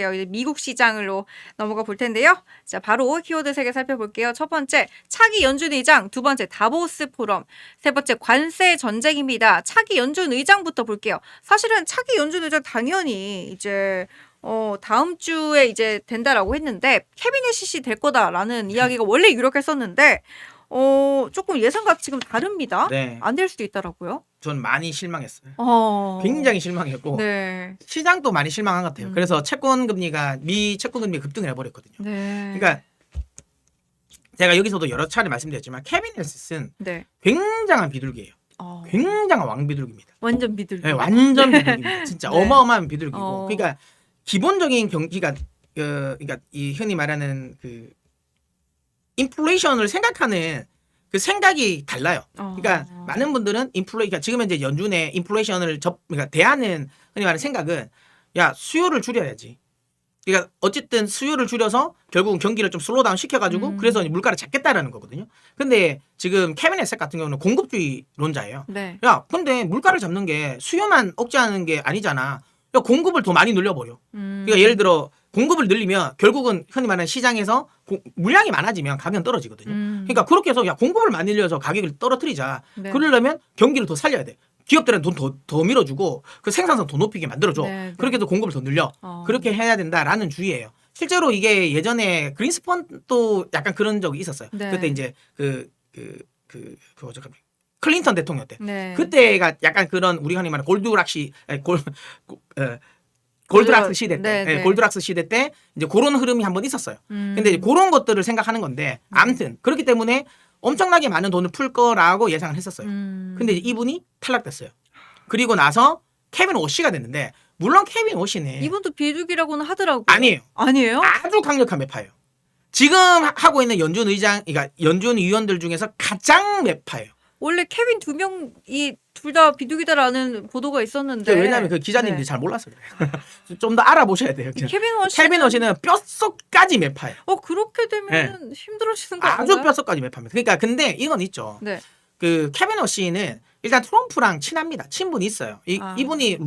이제 미국 시장으로 넘어가 볼 텐데요. 자, 바로 키워드 3개 살펴볼게요. 첫 번째, 차기 연준 의장. 두 번째, 다보스 포럼. 세 번째, 관세 전쟁입니다. 차기 연준 의장부터 볼게요. 사실은 차기 연준 의장 당연히 이제 다음 주에 이제 된다라고 했는데 케빈 해시시 될 거다라는 이야기가 원래 유력했었는데 조금 예상과 지금 다릅니다. 네. 안 될 수도 있더라고요. 전 많이 실망했어요. 굉장히 굉장히 실망했고 네. 시장도 많이 실망한 것 같아요. 그래서 미 채권 금리가 급등을 해버렸거든요. 네. 그러니까 제가 여기서도 여러 차례 말씀드렸지만 케빈 헬스는 네. 굉장한 비둘기예요. 굉장한 왕비둘기입니다. 완전 비둘기. 네, 완전 비둘기입니다. 진짜 네. 어마어마한 비둘기고. 어. 그러니까 기본적인 경기가 그러니까 이 흔히 말하는 그 인플레이션을 생각하는 그 생각이 달라요. 그러니까 많은 분들은 그러니까 지금 현재 연준의 인플레이션을 그러니까 대하는 흔히 말하는 생각은 야 수요를 줄여야지. 그러니까 어쨌든 수요를 줄여서 결국은 경기를 좀 슬로우다운 시켜가지고 그래서 물가를 잡겠다라는 거거든요. 근데 지금 케빈 에셋 같은 경우는 공급주의론자예요. 네. 야 근데 물가를 잡는 게 수요만 억제하는 게 아니잖아. 야 공급을 더 많이 늘려버려. 그러니까 예를 들어 공급을 늘리면 결국은 흔히 말하는 시장에서 물량이 많아지면 가격은 떨어지거든요. 그러니까 그렇게 해서 야 공급을 많이 늘려서 가격을 떨어뜨리자. 네. 그러려면 경기를 더 살려야 돼. 기업들은 돈 더 밀어주고 그 생산성 더 높이게 만들어줘. 네, 네. 그렇게 해서 공급을 더 늘려. 그렇게 해야 된다라는 주의예요. 실제로 이게 예전에 그린스펀도 약간 그런 적이 있었어요. 네. 그때 이제 그거죠. 클린턴 대통령 때. 네. 그때가 약간 그런 우리가 흔히 말하는 골드락스 시대 때, 네, 네. 골드락스 시대 때 이제 그런 흐름이 한번 있었어요. 근데 이제 그런 것들을 생각하는 건데, 아무튼 그렇기 때문에 엄청나게 많은 돈을 풀 거라고 예상을 했었어요. 근데 이제 이분이 탈락됐어요. 그리고 나서 케빈 오시가 됐는데, 물론 케빈 오시는 이분도 비둘기라고는 하더라고요. 아니에요. 아니에요? 아주 강력한 매파예요. 지금 하고 있는 연준 의장, 그러니까 연준 위원들 중에서 가장 매파예요. 원래 케빈 2명이 둘 다 비둘기다라는 보도가 있었는데. 왜냐하면 그 기자님들이 네. 잘 몰라서 그래요. 좀 더 알아보셔야 돼요. 케빈 오시는 뼛속까지 매파예요. 그렇게 되면 힘들어지는 거 아주 아닌가요? 뼛속까지 매파입니다. 그러니까 근데 이건 있죠. 네. 그 케빈 오시는 일단 트럼프랑 친합니다. 친분이 있어요. 이분이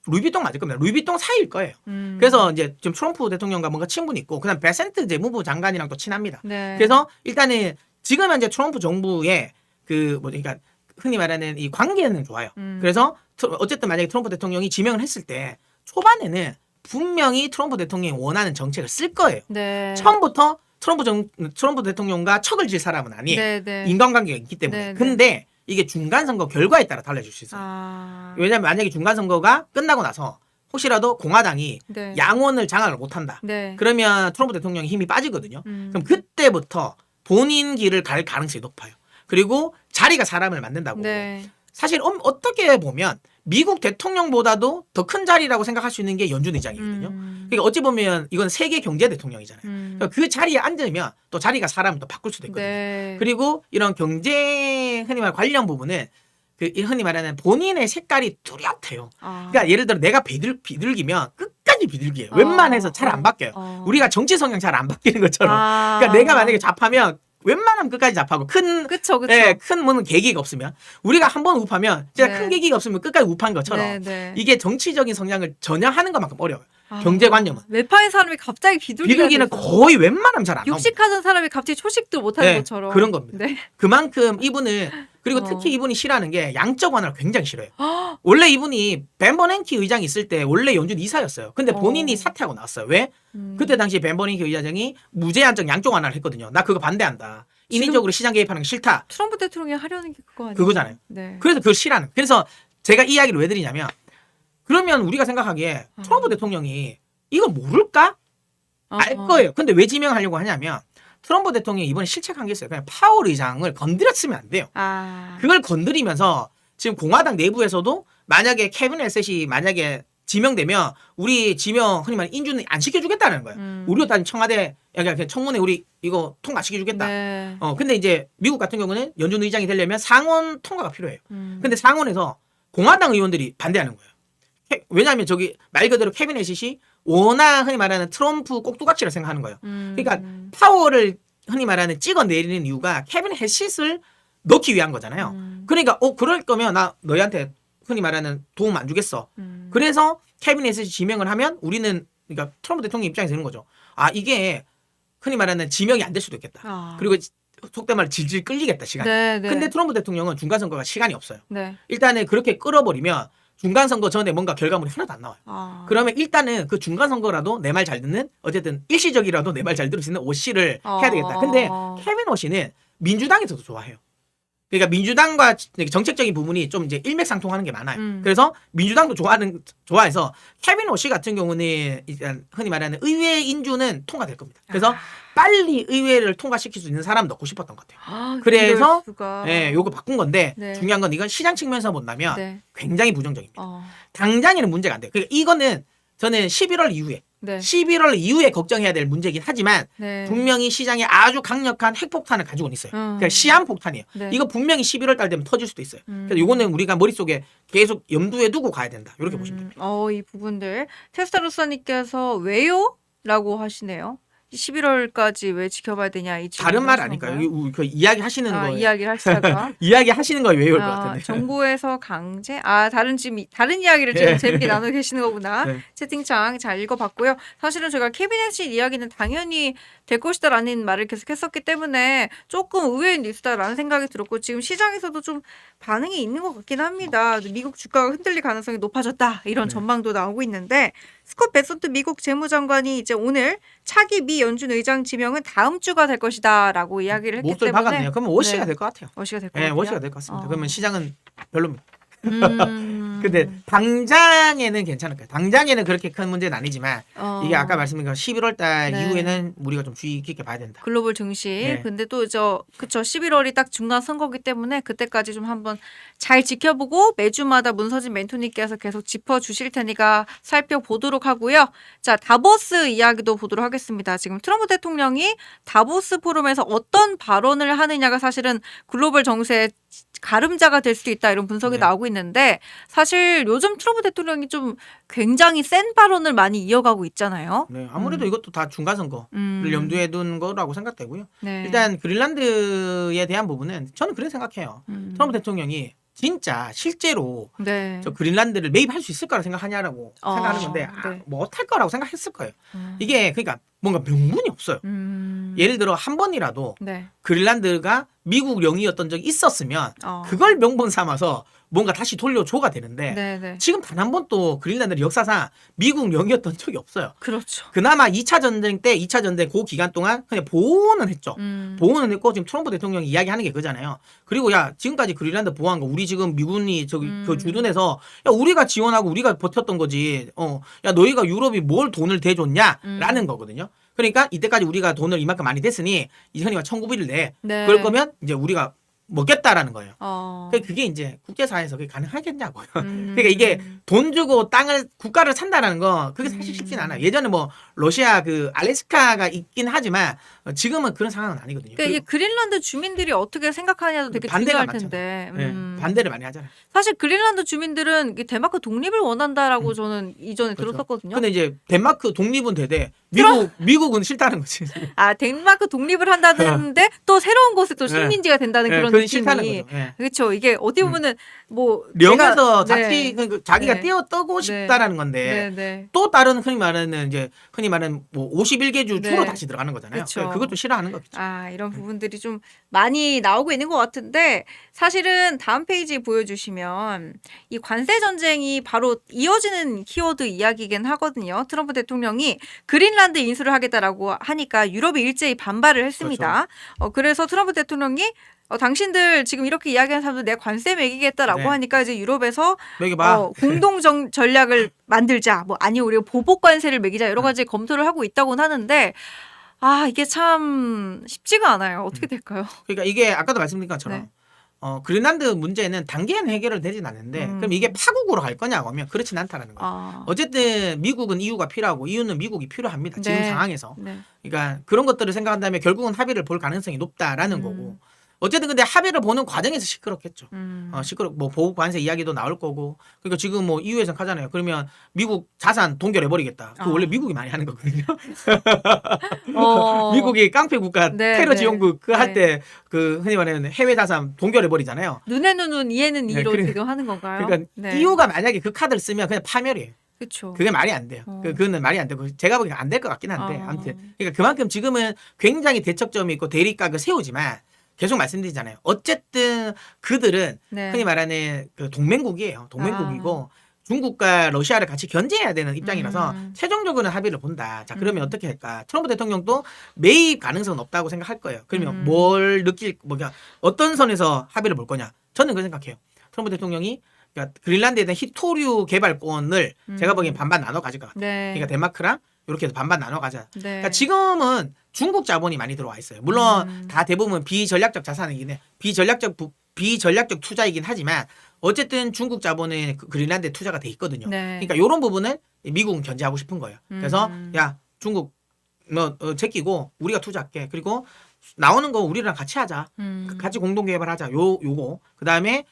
루이비통 맞을 겁니다. 루이비통 사이일 거예요. 그래서 이제 지금 트럼프 대통령과 뭔가 친분이 있고, 그다음 베센트 재무부 장관이랑 또 친합니다. 네. 그래서 일단은 지금 현재 트럼프 정부의 그러니까 흔히 말하는 이 관계는 좋아요. 그래서 어쨌든 만약에 트럼프 대통령이 지명을 했을 때 초반에는 분명히 트럼프 대통령이 원하는 정책을 쓸 거예요. 네. 처음부터 트럼프 대통령과 척을 질 사람은 아니에요. 네, 네. 인간관계가 있기 때문에. 네, 네. 근데 이게 중간선거 결과에 따라 달라질 수 있어요. 왜냐하면 만약에 중간선거가 끝나고 나서 혹시라도 공화당이 네. 양원을 장악을 못한다. 네. 그러면 트럼프 대통령이 힘이 빠지거든요. 그럼 그때부터 본인 길을 갈 가능성이 높아요. 그리고 자리가 사람을 만든다고. 네. 사실 어떻게 보면 미국 대통령보다도 더 큰 자리라고 생각할 수 있는 게 연준 의장이거든요. 그러니까 어찌 보면 이건 세계 경제 대통령이잖아요. 그러니까 그 자리에 앉으면 또 자리가 사람을 또 바꿀 수도 있거든요. 네. 그리고 이런 경제 흔히 말하는 관련 부분은 흔히 말하는 본인의 색깔이 뚜렷해요. 그러니까 예를 들어 내가 비둘기면 끝까지 비둘기예요. 웬만해서 잘 안 바뀌어요. 우리가 정치 성향 잘 안 바뀌는 것처럼. 그러니까 내가 만약에 잡하면 웬만하면 끝까지 잡하고 그쵸. 큰 뭐는 계기가 없으면 우리가 한 번 우파면 진짜 네. 큰 계기가 없으면 끝까지 우파한 것처럼 네, 네. 이게 정치적인 성향을 전혀 하는 것만큼 어려워요. 경제관념은. 매파인 사람이 갑자기 비둘기는 거의 웬만하면 잘 안 나옵니다. 육식하는 사람이 갑자기 초식도 못하는 네, 것처럼. 그런 겁니다. 네. 그만큼 이분은 그리고 특히 이분이 싫어하는 게 양적 완화를 굉장히 싫어요. 원래 이분이 벤 버냉키 의장이 있을 때 원래 연준 이사였어요. 근데 본인이 사퇴하고 나왔어요. 왜? 그때 당시 벤 버냉키 의장이 무제한적 양적 완화를 했거든요. 나 그거 반대한다. 인위적으로 시장 개입하는 게 싫다. 트럼프 대통령이 하려는 게 그거 아니에요? 그거잖아요. 네. 그래서 그걸 싫어하는. 그래서 제가 이 이야기를 왜 드리냐면 그러면 우리가 생각하기에 트럼프 대통령이 이걸 모를까? 알 거예요. 근데 왜 지명하려고 하냐면 트럼프 대통령이 이번에 실책한 게 있어요. 그냥 파월 의장을 건드렸으면 안 돼요. 그걸 건드리면서 지금 공화당 내부에서도 만약에 케빈 에셋이 만약에 지명되면 우리 지명 흔히 말해 인준을 안 시켜주겠다는 거예요. 우리도 단 청와대 그냥 청문회 우리 이거 통과시켜주겠다. 네. 근데 이제 미국 같은 경우는 연준 의장이 되려면 상원 통과가 필요해요. 근데 상원에서 공화당 의원들이 반대하는 거예요. 왜냐하면 저기 말 그대로 케빈 에셋이 워낙 흔히 말하는 트럼프 꼭두각시라 생각하는 거예요. 그러니까 파월을 흔히 말하는 찍어내리는 이유가 케빈 해시스를 넣기 위한 거잖아요. 그러니까 그럴 거면 나 너희한테 흔히 말하는 도움 안 주겠어. 그래서 케빈 해시스 지명을 하면 우리는 그러니까 트럼프 대통령 입장에서 되는 거죠. 아 이게 흔히 말하는 지명이 안 될 수도 있겠다. 아. 그리고 속된 말로 질질 끌리겠다 시간이. 네, 네. 근데 트럼프 대통령은 중간 선거가 시간이 없어요. 네. 일단은 그렇게 끌어버리면 중간 선거 전에 뭔가 결과물이 하나도 안 나와요. 아. 그러면 일단은 그 중간 선거라도 내 말 잘 듣는 어쨌든 일시적이라도 내 말 잘 들을 수 있는 오씨를 해야 되겠다. 근데 케빈 오씨는 민주당에서도 좋아해요. 그러니까 민주당과 정책적인 부분이 좀 이제 일맥상통하는 게 많아요. 그래서 민주당도 좋아해서 케빈 오씨 같은 경우는 일단 흔히 말하는 의회 인주는 통과될 겁니다. 그래서 빨리 의회를 통과시킬 수 있는 사람 넣고 싶었던 것 같아요. 아, 그래서 이럴 수가. 예, 요거 바꾼 건데 네. 중요한 건 이건 시장 측면에서 본다면 네. 굉장히 부정적입니다. 어. 당장에는 문제가 안 돼요. 그러니까 이거는 저는 11월 이후에 네. 11월 이후에 걱정해야 될 문제이긴 하지만 네. 분명히 시장에 아주 강력한 핵폭탄을 가지고는 있어요. 그러니까 시한폭탄이에요. 네. 이거 분명히 11월 달 되면 터질 수도 있어요. 그래서 이거는 우리가 머릿속에 계속 염두에 두고 가야 된다. 이렇게 보시면 됩니다. 이 부분들 테스타로사님께서 왜요? 라고 하시네요. 11월까지 왜 지켜봐야 되냐 이 다른 말 하시는 아닐까요? 건가요? 그 이야기 하시는 거예요. 이야기를 하시다가 이야기 하시는 거에 왜요일 것 같은데. 정부에서 강제 다른 이야기를 지금 네. 재밌게 나누고 계시는 거구나. 네. 채팅창 잘 읽어봤고요. 사실은 제가 캐비넷 이야기는 당연히 될 것이다라는 말을 계속했었기 때문에 조금 의외의 뉴스다라는 생각이 들었고 지금 시장에서도 좀 반응이 있는 것 같긴 합니다. 미국 주가가 흔들릴 가능성이 높아졌다 이런 네. 전망도 나오고 있는데 스콧 베선트 미국 재무장관이 이제 오늘 차기 미 연준 의장 지명은 다음 주가 될 것이다라고 이야기를 했기 못을 때문에 박았네요. 그러면 워시가 네. 될 것 같아요. 워시가 될 것 네, 같아요. 워시가 될 것 같습니다. 그러면 시장은 별로입니다. 근데 근데 당장에는 괜찮을 거예요. 당장에는 그렇게 큰 문제는 아니지만 이게 아까 말씀드린 11월 달 네. 이후에는 우리가 좀 주의 깊게 봐야 된다. 글로벌 증시. 네. 근데 또 그쵸 11월이 딱 중간 선거기 때문에 그때까지 좀 한번 잘 지켜보고 매주마다 문서진 멘토님께서 계속 짚어주실 테니까 살펴보도록 하고요. 자 다보스 이야기도 보도록 하겠습니다. 지금 트럼프 대통령이 다보스 포럼에서 어떤 발언을 하느냐가 사실은 글로벌 정세의 가름자가 될 수도 있다 이런 분석이 네. 나오고 있는데 사실 요즘 트럼프 대통령이 좀 굉장히 센 발언을 많이 이어가고 있잖아요. 네, 아무래도 이것도 다 중간 선거를 염두에 둔 거라고 생각되고요. 네. 일단 그린란드에 대한 부분은 저는 그렇게 생각해요. 트럼프 대통령이 진짜 실제로 네. 저 그린란드를 매입할 수 있을 거라고 생각하냐라고 생각하는 건데 네. 못할 거라고 생각했을 거예요. 이게 그러니까 뭔가 명분이 없어요. 예를 들어 한 번이라도 네. 그린란드가 미국 영이었던 적이 있었으면 그걸 명분 삼아서 뭔가 다시 돌려줘가 되는데 네. 지금 단 한 번도 그린란드는 역사상 미국 영이었던 적이 없어요. 그렇죠. 그나마 2차 전쟁 때 2차 전쟁 그 기간 동안 그냥 보호는 했죠. 보호는 했고 지금 트럼프 대통령이 이야기하는 게 그잖아요. 그리고 야 지금까지 그린란드 보호한 거 우리 지금 미군이 저기 그 주둔해서 야 우리가 지원하고 우리가 버텼던 거지. 야 너희가 유럽이 뭘 돈을 대줬냐라는 거거든요. 그러니까 이때까지 우리가 돈을 이만큼 많이 댔으니 이현이가 1,900을 내. 네. 그럴 거면 이제 우리가 먹겠다라는 거예요. 어. 그게 이제 국제사회에서 그게 가능하겠냐고요. 그러니까 이게 돈 주고 국가를 산다라는 거 그게 사실 쉽진 않아요. 예전에 뭐 러시아 그 알래스카가 있긴 하지만 지금은 그런 상황은 아니거든요. 그러니까 이게 그린란드 주민들이 어떻게 생각하냐도 되게 반대가 중요할 텐데. 네, 반대를 많이 하잖아요. 사실 그린란드 주민들은 이게 데마크 독립을 원한다라고 저는 이전에 그렇죠. 들었었거든요. 근데 이제 덴마크 독립은 되되 미국은 싫다는 거지. 덴마크 독립을 한다는데 또 새로운 곳에 또 식민지가 된다는 네, 그런 그건 싫다는 느낌이. 거죠. 네. 그렇죠. 이게 어떻게 보면은 뭐 령에서 제가- 자기가 네. 떼어 떠고 싶다라는 건데 네. 또 다른 흔히 말하는 뭐 51개 주 주로 네. 다시 들어가는 거잖아요. 그쵸. 그것도 싫어하는 거겠죠. 이런 부분들이 좀 많이 나오고 있는 것 같은데 사실은 다음 페이지 보여주시면 이 관세 전쟁이 바로 이어지는 키워드 이야기긴 하거든요. 트럼프 대통령이 그린란드 인수를 하겠다라고 하니까 유럽이 일제히 반발을 했습니다. 그래서 트럼프 대통령이 당신들 지금 이렇게 이야기하는 사람들 내가 관세 매기겠다라고 네. 하니까 이제 유럽에서 매겨봐. 공동 전략을 만들자. 아니 우리가 보복 관세를 매기자 여러 가지 검토를 하고 있다고는 하는데 이게 참 쉽지가 않아요. 어떻게 될까요? 그러니까 이게 아까도 말씀드린 것처럼 네. 그린란드 문제는 단계는 해결을 되진 않는데 그럼 이게 파국으로 갈 거냐고 하면 그렇진 않다라는 거예요. 어쨌든 미국은 EU가 필요하고 EU는 미국이 필요합니다. 지금 네. 상황에서. 네. 그러니까 그런 것들을 생각한다면 결국은 합의를 볼 가능성이 높다라는 거고. 어쨌든 근데 합의를 보는 과정에서 시끄럽겠죠. 뭐 보복 관세 이야기도 나올 거고. 그러니까 지금 뭐 EU에서 하잖아요. 그러면 미국 자산 동결해 버리겠다. 그 원래 미국이 많이 하는 거거든요. 미국이 깡패 국가 네, 테러 네. 지원국 할 때 그 흔히 말하는 해외 자산 동결해 버리잖아요. 눈에는 눈, 이에는 이로 그러니까- 지금 하는 건가요? 그러니까 네. EU가 만약에 그 카드를 쓰면 그냥 파멸이에요. 그렇죠. 그게 말이 안 돼요. 그거는 말이 안 되고 제가 보기엔 안 될 것 같긴 한데 아무튼 그러니까 그만큼 지금은 굉장히 대척점이 있고 대립각을 세우지만 계속 말씀드리잖아요. 어쨌든 그들은 네. 흔히 말하는 그 동맹국이에요. 동맹국이고 중국과 러시아를 같이 견제해야 되는 입장이라서 최종적으로는 합의를 본다. 자 그러면 어떻게 할까? 트럼프 대통령도 매입 가능성은 없다고 생각할 거예요. 그러면 뭘 느낄 뭐냐 어떤 선에서 합의를 볼 거냐? 저는 그렇게 생각해요. 트럼프 대통령이 그러니까 그린란드에 대한 히토류 개발권을 제가 보기엔 반반 나눠 가질 것 같아요. 네. 그러니까 덴마크랑 이렇게 해서 반반 나눠 가자. 네. 그러니까 지금은 중국 자본이 많이 들어와 있어요. 물론 다 대부분 비전략적 자산이긴 해. 비전략적 투자이긴 하지만 어쨌든 중국 자본은 그린란드에 투자가 돼 있거든요. 네. 그러니까 이런 부분은 미국은 견제하고 싶은 거예요. 그래서 야 중국 너 제끼고 우리가 투자할게. 그리고 나오는 거 우리랑 같이 하자. 같이 공동 개발하자. 요거. 그다음에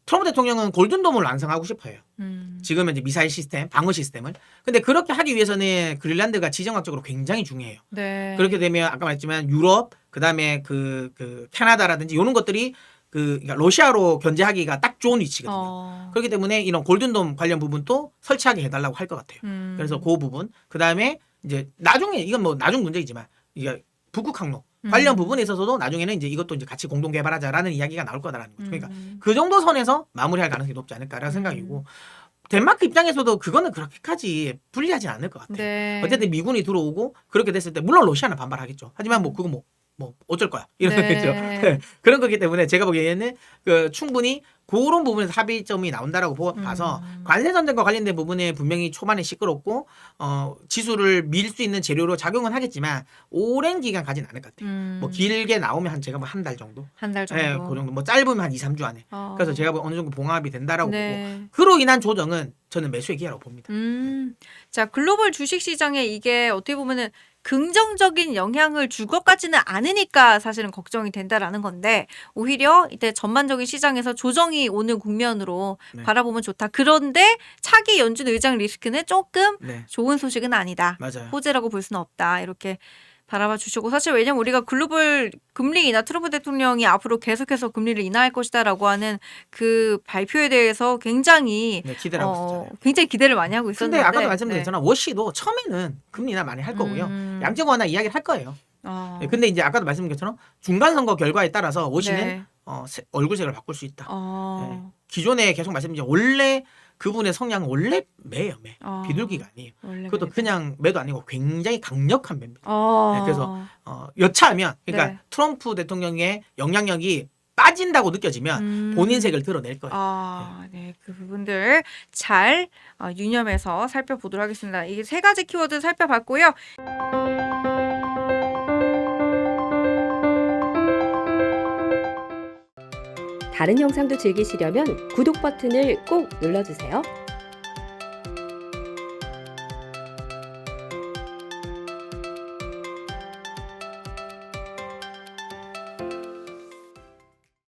트럼프 대통령은 골든돔을 완성하고 싶어요. 지금은 이제 미사일 시스템, 방어 시스템을. 근데 그렇게 하기 위해서는 그린란드가 지정학적으로 굉장히 중요해요. 네. 그렇게 되면 아까 말했지만 유럽, 그다음에 그 캐나다라든지 이런 것들이 그러니까 러시아로 견제하기가 딱 좋은 위치거든요. 그렇기 때문에 이런 골든돔 관련 부분도 설치하게 해달라고 할 것 같아요. 그래서 그 부분, 그다음에 이제 나중에 이건 뭐 나중 문제이지만 이게 북극 항로 관련 부분에 있어서도 나중에는 이제 이것도 이제 같이 공동 개발하자라는 이야기가 나올 거다라는 거죠. 그러니까 그 정도 선에서 마무리할 가능성이 높지 않을까라는 생각이고 덴마크 입장에서도 그거는 그렇게까지 불리하진 않을 것 같아요. 네. 어쨌든 미군이 들어오고 그렇게 됐을 때 물론 러시아는 반발하겠죠. 하지만 뭐 그거 뭐 어쩔 거야 이런 거겠죠. 네. 그런 거기 때문에 제가 보기에는 그 충분히 그런 부분에서 합의점이 나온다라고 봐서 관세 전쟁과 관련된 부분에 분명히 초반에 시끄럽고 지수를 밀 수 있는 재료로 작용은 하겠지만 오랜 기간 가진 않을 것 같아요. 뭐 길게 나오면 한 제가 뭐 한 달 정도. 한 달 정도. 예, 그 정도. 뭐 짧으면 한 2, 3주 안에. 그래서 제가 어느 정도 봉합이 된다라고 네. 보고 그로 인한 조정은 저는 매수의 기회라고 봅니다. 자, 글로벌 주식 시장에 이게 어떻게 보면은 긍정적인 영향을 줄 것 같지는 않으니까 사실은 걱정이 된다라는 건데 오히려 이때 전반적인 시장에서 조정이 오는 국면으로 네. 바라보면 좋다. 그런데 차기 연준 의장 리스크는 조금 네. 좋은 소식은 아니다. 맞아요. 호재라고 볼 수는 없다. 이렇게 바라봐 주시고 사실 왜냐면 우리가 글로벌 금리 인하 트럼프 대통령이 앞으로 계속해서 금리를 인하할 것이다라고 하는 그 발표에 대해서 굉장히 네, 기대를 하고 있었잖아요. 굉장히 기대를 많이 하고 근데 있었는데 아까도 말씀드렸잖아. 워시도 처음에는 금리 인하 많이 할 거고요. 양적 완화 이야기를 할 거예요. 네, 근데 이제 아까도 말씀드린 것처럼 중간 선거 결과에 따라서 워시는 네. 얼굴색을 바꿀 수 있다. 네. 기존에 계속 말씀드린 원래 그분의 성향은 원래 매예요, 매. 비둘기가 아니에요. 그것도 매다. 그냥 매도 아니고 굉장히 강력한 매입니다. 어. 네, 그래서 여차하면 그러니까 네. 트럼프 대통령의 영향력이 빠진다고 느껴지면 본인 색을 드러낼 거예요. 네, 그 부분들 잘 유념해서 살펴보도록 하겠습니다. 이게 세 가지 키워드 살펴봤고요. 다른 영상도 즐기시려면 구독 버튼을 꼭 눌러주세요.